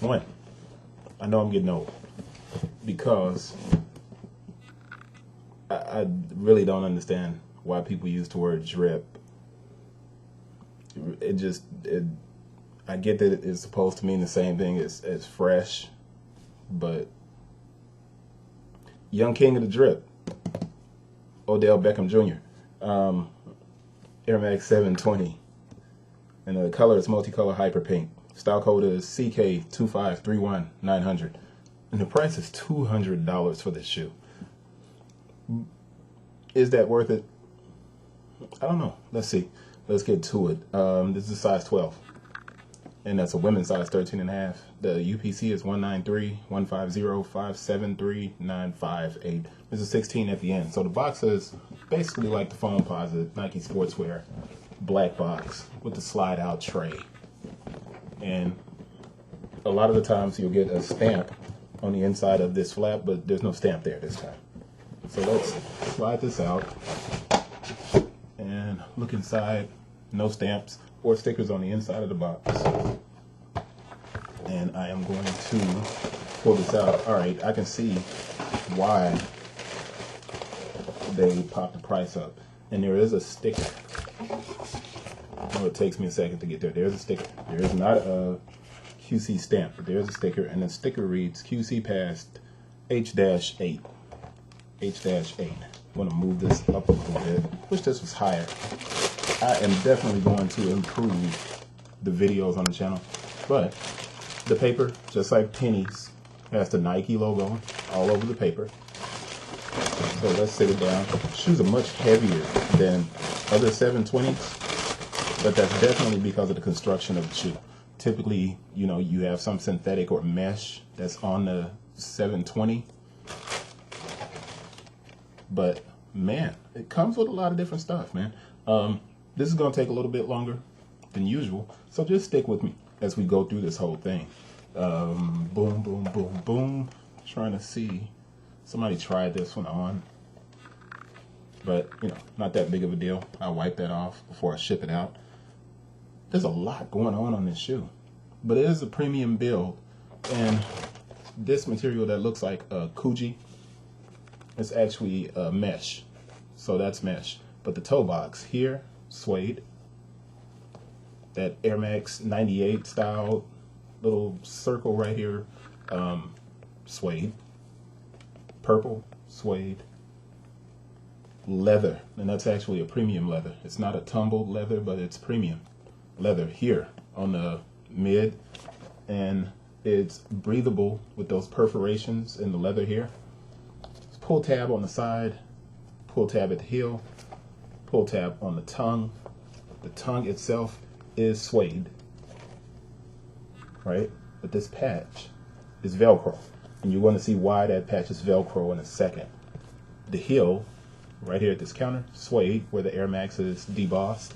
One, I know I'm getting old because I really don't understand why people use the word drip. I get that it's supposed to mean the same thing as fresh, but young king of the drip, Odell Beckham Jr. Air Max 720, and the color is multicolor hyper pink. Style code is CK2531-900, and the price is $200 for this shoe. Is that worth it? I don't know. Let's see. Let's get to it. This is size 12, and that's a women's size 13.5. The UPC is 193-150-573-958. There's a 16 at the end. So the box is basically like the Foamposite Nike Sportswear black box with the slide out tray. And a lot of the times you'll get a stamp on the inside of this flap, but there's no stamp there this time. So let's slide this out and look inside. No stamps or stickers on the inside of the box. And I am going to pull this out. All right, I can see why they popped the price up. And there is a sticker. Oh, it takes me a second to get there. There's a sticker. There is not a QC stamp, but there's a sticker, and the sticker reads QC passed H-8. H-8. I'm going to move this up a little bit. Wish this was higher. I am definitely going to improve the videos on the channel, but the paper, just like pennies, has the Nike logo all over the paper. So let's sit it down. Shoes are much heavier than other 720s, but that's definitely because of the construction of the shoe. Typically, you know, you have some synthetic or mesh that's on the 720, but man, it comes with a lot of different stuff, man. This is going to take a little bit longer than usual, so just stick with me as we go through this whole thing. Boom, boom, boom, boom. Trying to see. Somebody tried this one on, but, you know, not that big of a deal. I'll wipe that off before I ship it out. There's a lot going on this shoe, but it is a premium build, and this material that looks like a Kuji is actually mesh, so that's mesh. But the toe box here, suede, that Air Max 98 style little circle right here, suede, purple, suede, leather, and that's actually a premium leather. It's not a tumbled leather, but it's premium leather here on the mid, and it's breathable with those perforations in the leather here. Pull tab on the side, pull tab at the heel, pull tab on the tongue. The tongue itself is suede, right? But this patch is Velcro, and you're going to see why that patch is Velcro in a second. The heel, right here at this counter, suede, where the Air Max is debossed.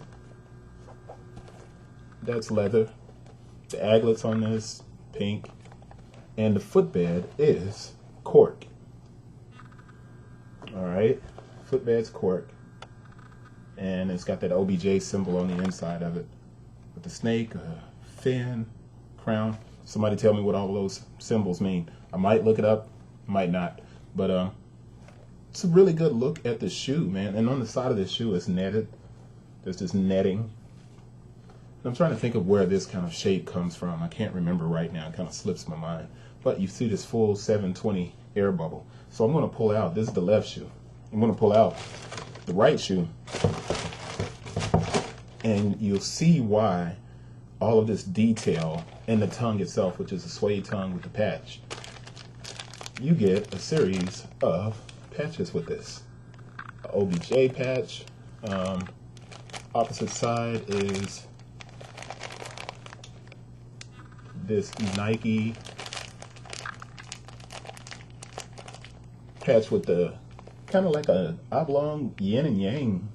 That's leather. The aglets on this, pink. And the footbed is cork. Alright, footbed's cork. And it's got that OBJ symbol on the inside of it. With the snake, fin, crown. Somebody tell me what all those symbols mean. I might look it up, might not. But it's a really good look at the shoe, man. And on the side of this shoe, it's netted. There's this netting. I'm trying to think of where this kind of shape comes from. I can't remember right now. It kind of slips my mind. But you see this full 720 air bubble. So I'm going to pull out. This is the left shoe. I'm going to pull out the right shoe. And you'll see why all of this detail in the tongue itself, which is a suede tongue with the patch. You get a series of patches with this. A OBJ patch. Opposite side is this Nike patch with the kind of like a oblong yin and yang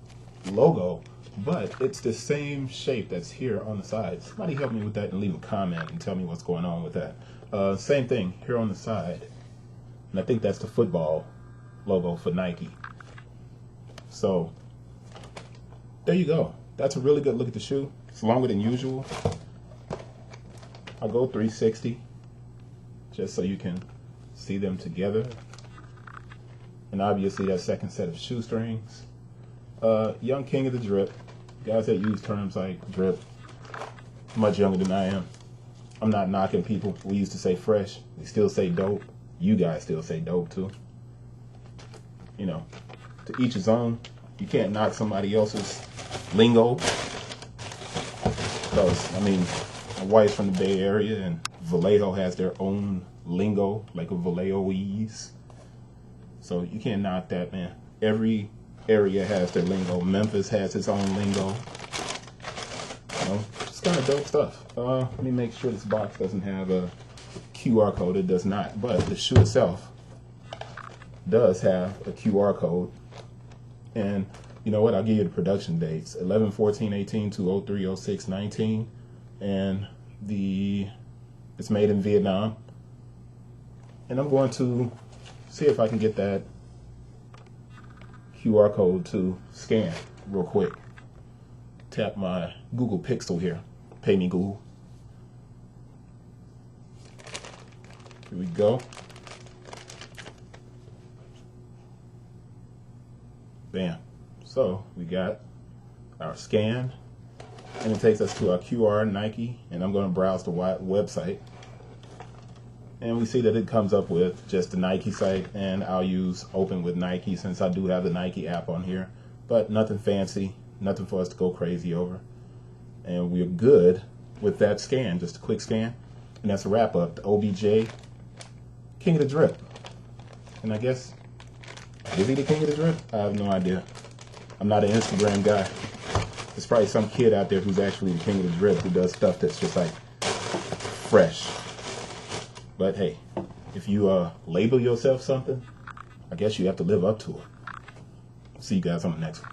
logo, but it's the same shape that's here on the side. Somebody help me with that and leave a comment and tell me what's going on with that. Same thing here on the side, and I think that's the football logo for Nike. So there you go. That's a really good look at the shoe. It's longer than usual. I go 360. just so you can see them together. And obviously that second set of shoestrings. Young king of the drip. Guys that use terms like drip, much younger than I am. I'm not knocking people. We used to say fresh. We still say dope. You guys still say dope too. You know, to each his own. You can't knock somebody else's lingo. Because, I mean, my wife's from the Bay Area and Vallejo has their own lingo, like a Vallejoese. So you can't knock that, man. Every area has their lingo. Memphis has its own lingo. You know, it's kind of dope stuff. Let me make sure this box doesn't have a QR code. It does not, but the shoe itself does have a QR code. And you know what? I'll give you the production dates: 11/14/18 to 03/06/19, and it's made in Vietnam. And I'm going to see if I can get that QR code to scan real quick. Tap my Google Pixel here. Pay me, Google. Here we go. Bam. So we got our scan, and it takes us to our QR Nike, and I'm going to browse the website. And we see that it comes up with just the Nike site, and I'll use Open with Nike since I do have the Nike app on here. But nothing fancy, nothing for us to go crazy over. And we're good with that scan, just a quick scan. And that's a wrap up. The OBJ, King of the Drip. And I guess, is he the King of the Drip? I have no idea. I'm not an Instagram guy. There's probably some kid out there who's actually the King of the Drip who does stuff that's just like fresh. But hey, if you label yourself something, I guess you have to live up to it. See you guys on the next one.